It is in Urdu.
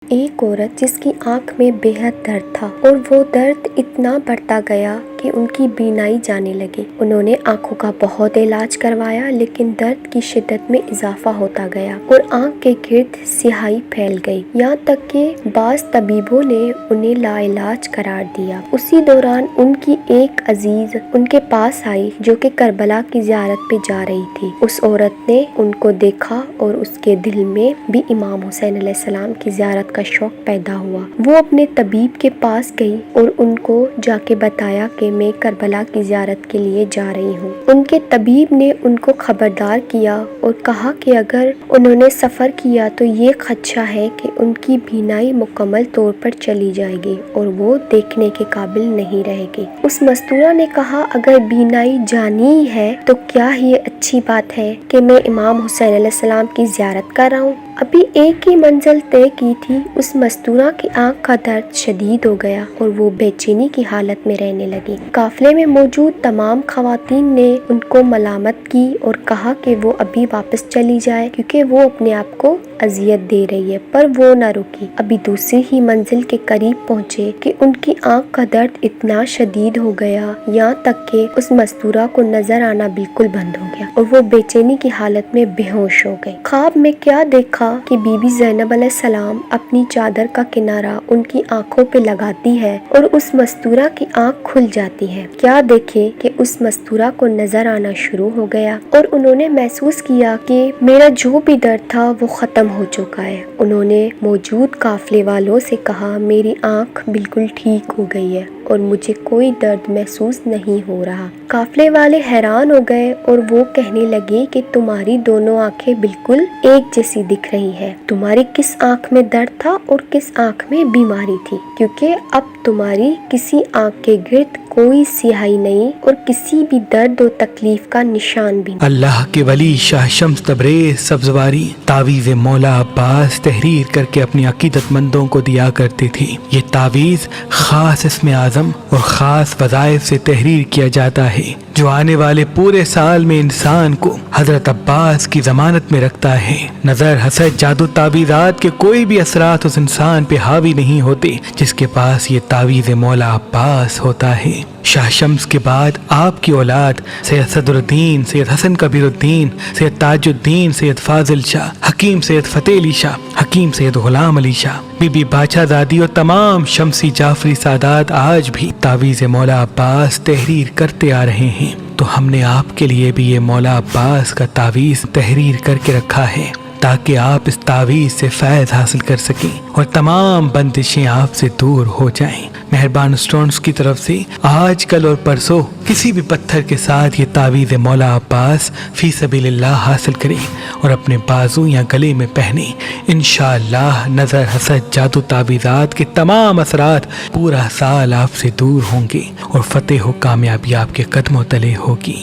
ایک عورت جس کی آنکھ میں بے حد درد تھا اور وہ درد اتنا بڑھتا گیا کہ ان کی بینائی جانے لگی۔ انہوں نے آنکھوں کا بہت علاج کروایا لیکن درد کی شدت میں اضافہ ہوتا گیا اور آنکھ کے گرد سیاہی پھیل گئی، یہاں تک کہ بعض طبیبوں نے انہیں لا علاج قرار دیا۔ اسی دوران ان کی ایک عزیز ان کے پاس آئی جو کہ کربلا کی زیارت پہ جا رہی تھی۔ اس عورت نے ان کو دیکھا اور اس کے دل میں بھی امام حسین علیہ السلام کی زیارت کا شوق پیدا ہوا۔ وہ اپنے طبیب کے پاس گئی اور ان کو جا کے بتایا کہ میں کربلا کی زیارت کے لیے جا رہی ہوں۔ ان کے طبیب نے ان کو خبردار کیا اور کہا کہ اگر انہوں نے سفر کیا تو یہ خدشہ ہے کہ ان کی بینائی مکمل طور پر چلی جائے گی اور وہ دیکھنے کے قابل نہیں رہے گی۔ اس مستورہ نے کہا اگر بینائی جانی ہی ہے تو کیا یہ اچھی بات ہے کہ میں امام حسین علیہ السلام کی زیارت کر رہا ہوں۔ ابھی ایک ہی منزل طے کی تھی، اس مستورہ کی آنکھ کا درد شدید ہو گیا اور وہ بے چینی کی حالت میں رہنے لگی۔ قافلے میں موجود تمام خواتین نے ان کو ملامت کی اور کہا کہ وہ ابھی واپس چلی جائے کیونکہ وہ اپنے آپ کو اذیت دے رہی ہے، پر وہ نہ رکی۔ ابھی دوسری ہی منزل کے قریب پہنچے کہ ان کی آنکھ کا درد اتنا شدید ہو گیا یہاں تک کہ اس مستورہ کو نظر آنا بالکل بند ہو گیا اور وہ بے چینی کی حالت میں بے ہوش ہو گئی۔ خواب میں کیا دیکھا کہ بی بی زینب علیہ السلام اپنی چادر کا کنارہ ان کی آنکھوں پہ لگاتی ہے اور اس مستورہ کی آنکھ کھل جاتی ہے۔ کیا دیکھے کہ اس مستورہ کو نظر آنا شروع ہو گیا اور انہوں نے محسوس کیا کہ میرا جو بھی درد تھا وہ ختم ہو چکا ہے۔ انہوں نے موجود قافلے والوں سے کہا میری آنکھ بالکل ٹھیک ہو گئی ہے اور مجھے کوئی درد محسوس نہیں ہو رہا۔ قافلے والے حیران ہو گئے اور وہ کہنے لگے کہ تمہاری دونوں آنکھیں بالکل ایک جیسی دکھ رہی ہے، تمہاری کس آنکھ میں درد تھا اور کس آنکھ میں بیماری تھی، کیونکہ اب تمہاری کسی آنکھ کے گرد کوئی سیاہی نہیں اور کسی بھی درد و تکلیف کا نشان بھی نہیں۔ اللہ کے ولی شاہ شمس تبریز سبزواری تعویذ مولا عباس تحریر کر کے اپنی عقیدت مندوں کو دیا کرتے تھے۔ یہ تعویذ خاص اسم اعظم اور خاص وظائف سے تحریر کیا جاتا ہے جو آنے والے پورے سال میں انسان کو حضرت عباس کی ضمانت میں رکھتا ہے۔ نظر، حسد، جادو، تعویذات کے کوئی بھی اثرات اس انسان پہ حاوی نہیں ہوتے جس کے پاس یہ تعویذ مولا عباس ہوتا ہے۔ شاہ شمس کے بعد آپ کی اولاد سید صدر الدین، سید حسن کبیر الدین، سید تاج الدین، سید فاضل شاہ، حکیم سید فتح علی شاہ، حکیم سید غلام علی شاہ، بی بی باچا زادی اور تمام شمسی جعفری سادات آج بھی تعویذ مولا عباس تحریر کرتے آ رہے ہیں۔ تو ہم نے آپ کے لیے بھی یہ مولا عباس کا تعویذ تحریر کر کے رکھا ہے تاکہ آپ اس تعویذ سے فیض حاصل کر سکیں اور تمام بندشیں آپ سے دور ہو جائیں۔ مہربان اسٹونز کی طرف سے آج، کل اور پرسوں کسی بھی پتھر کے ساتھ یہ تعویذ مولا عباس فی سبیل اللہ حاصل کریں اور اپنے بازو یا گلے میں پہنیں۔ انشاءاللہ نظر، حسد، جادو، تعویذات کے تمام اثرات پورا سال آپ سے دور ہوں گے اور فتح و کامیابی آپ کے قدموں تلے ہوگی۔